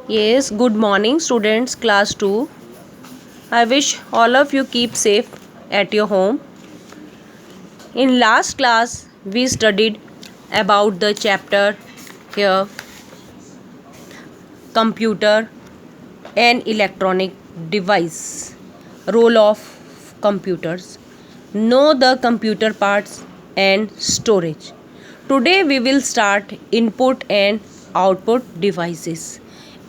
Yes, good morning students, class 2. I wish all of you keep safe at your home. In last class, we studied about the chapter here, computer and electronic device, role of computers. Know the computer parts and storage. Today we will start input and output devices.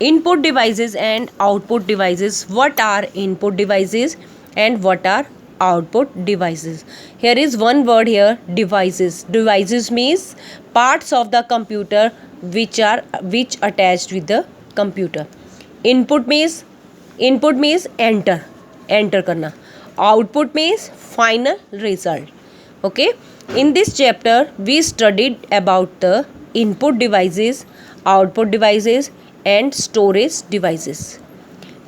Input devices and output devices. What are input devices and what are output devices? Here is one word here, devices. Devices means parts of the computer which attached with the computer. Input means enter करना. Output means final result. Okay, in this chapter we studied about the input devices, output devices and storage devices.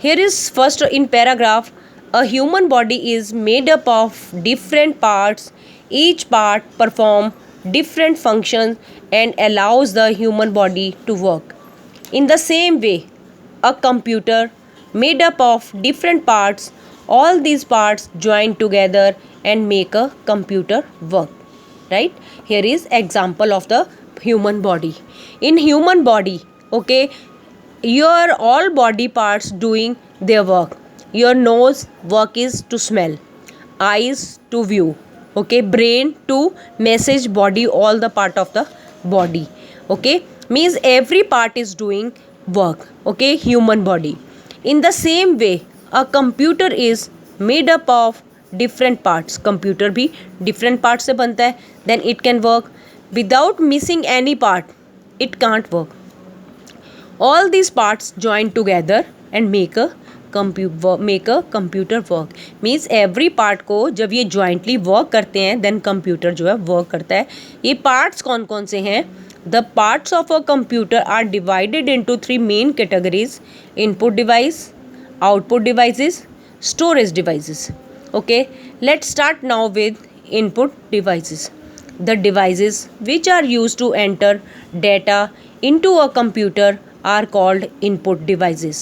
Here is first in paragraph, a human body is made up of different parts. Each part perform different functions and allows the human body to work. In the same way, a computer made up of different parts. All these parts join together and make a computer work. Right? Here is example of the human body. In human body, okay, your all body parts doing their work. Your nose work is to smell, eyes to view, okay, brain to message body, all the part of the body. Okay, means every part is doing work. Okay, human body. In the same way, a computer is made up of different parts. Computer भी different parts से बनता है. Then it can work without missing any part. It can't work. All these parts join together and make a computer work. Means every part को जब ये jointly work करते हैं then computer जो है work करता है. ये parts कौन कौन से हैं? The parts of a computer are divided into 3 main categories: input device, output devices, storage devices. Okay, let's start now with input devices. The devices which are used to enter data into a computer are called input devices.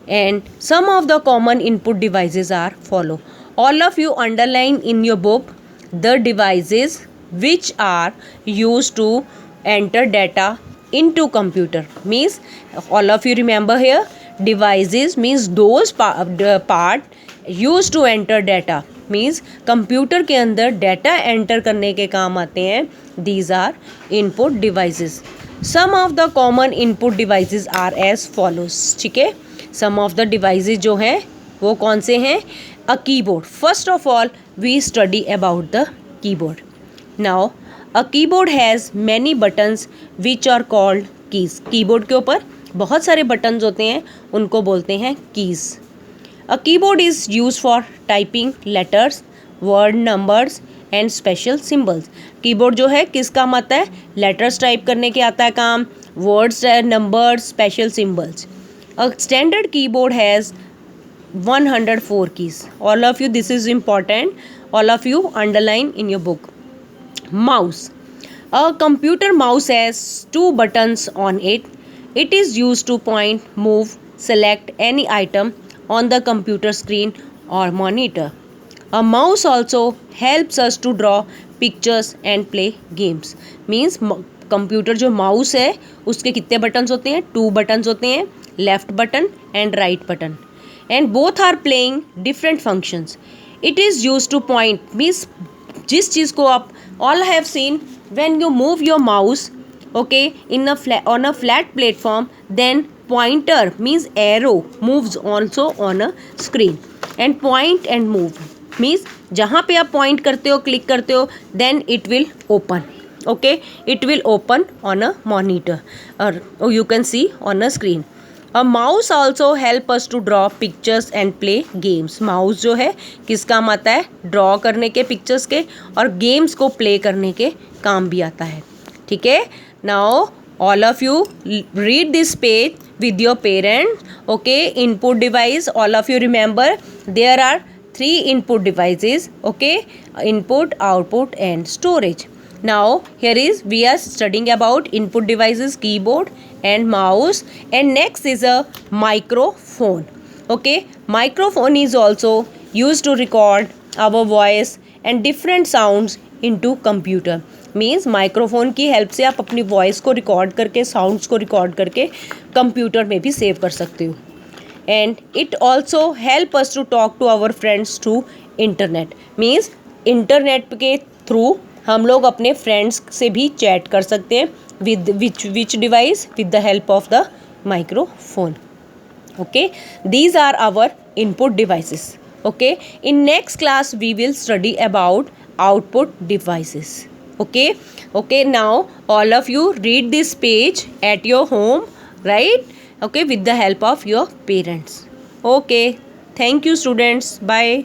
And some of the common input devices are follow. All of you underline in your book the devices which are used to enter data into computer. Means all of you remember here, devices means those part used to enter data. Means computer के अंदर data enter करने के काम आते हैं. These are input devices. Some of the common input devices are as follows. ठीक है, some of the devices जो हैं वो कौन से हैं? A keyboard. First of all, we study about the keyboard. Now, a keyboard has many buttons which are called keys. Keyboard के ऊपर बहुत सारे buttons होते हैं, उनको बोलते हैं keys. A keyboard is used for typing letters, word, numbers and special symbols. Keyboard जो है किस काम आता है? लेटर्स टाइप करने के आता है काम, words, numbers, special symbols. A standard keyboard has 104 keys. All of you, this is important. All of you underline in your book. Mouse. A computer mouse has 2 buttons on it. It is used to point, move, select any item on the computer screen or monitor. A mouse also helps us to draw pictures and play games. Means computer जो mouse है उसके कितने buttons होते हैं? 2 buttons होते हैं, left button and right button. And both are playing different functions. It is use to point. Means जिस चीज़ को आप all have seen when you move your mouse, okay, on a flat platform, then pointer means arrow moves also on a screen. And point and move means जहाँ पे आप point करते हो, click करते हो, then it will open. Okay, it will open on a monitor or you can see on a screen. A mouse also help us to draw pictures and play games. mouse जो है किस काम आता है? draw करने के pictures के और games को play करने के काम भी आता है. ठीक है. Now all of you read this page with your parents. Okay, input device, all of you remember there are 3 input devices. Okay, input, output and storage. Now here is we are studying about input devices, keyboard and mouse, and next is a microphone. Okay, microphone is also used to record our voice and different sounds into computer. Means microphone की help से आप अपनी voice को record करके, sounds को record करके computer में भी सेव कर सकते हो. And it also help us to talk to our friends through internet. Means internet के थ्रू हम लोग अपने फ्रेंड्स से भी चैट कर सकते हैं with which device, with the help of the microphone. Okay, these are our input devices. Okay, in next class we will study about output devices. Okay, now all of you read this page at your home, right? Okay, with the help of your parents. Okay, thank you students, bye.